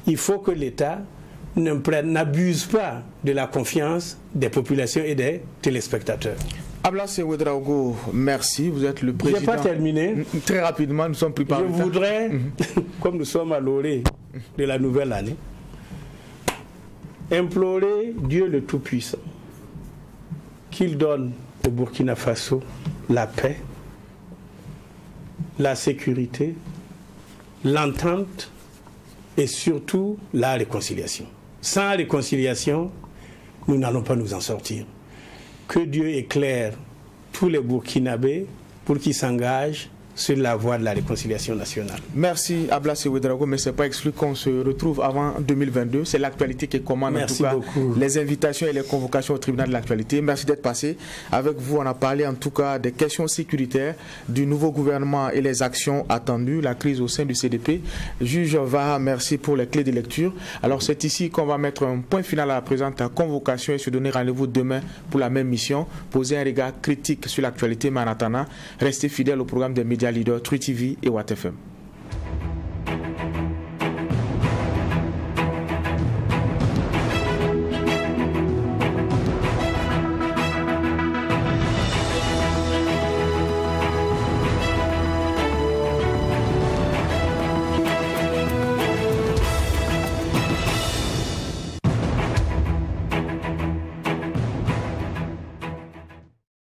C: Il faut que l'État n'abuse pas de la confiance des populations et des téléspectateurs.
A: Ablasse Ouedraogo, merci. Vous êtes le président.
C: Je n'ai pas terminé.
A: Très rapidement, nous sommes plus par.
C: Je voudrais, comme nous sommes à l'orée de la nouvelle année, implorer Dieu le Tout-Puissant qu'il donne au Burkina Faso la paix, la sécurité, l'entente et surtout la réconciliation. Sans réconciliation, nous n'allons pas nous en sortir. Que Dieu éclaire tous les Burkinabés pour qu'ils s'engagent sur la voie de la réconciliation nationale.
A: Merci Ablasse Ouedraogo, mais ce n'est pas exclu qu'on se retrouve avant 2022. C'est l'actualité qui commande.
C: Merci
A: en tout cas
C: beaucoup.
A: Les invitations et les convocations au tribunal de l'actualité. Merci d'être passé. Avec vous, on a parlé en tout cas des questions sécuritaires du nouveau gouvernement et les actions attendues, la crise au sein du CDP. Juge Vaha, merci pour les clés de lecture. Alors c'est ici qu'on va mettre un point final à la présente convocation et se donner rendez-vous demain pour la même mission. Poser un regard critique sur l'actualité, mais en attendant, restez fidèles au programme des médias leaders True TV et Watt FM.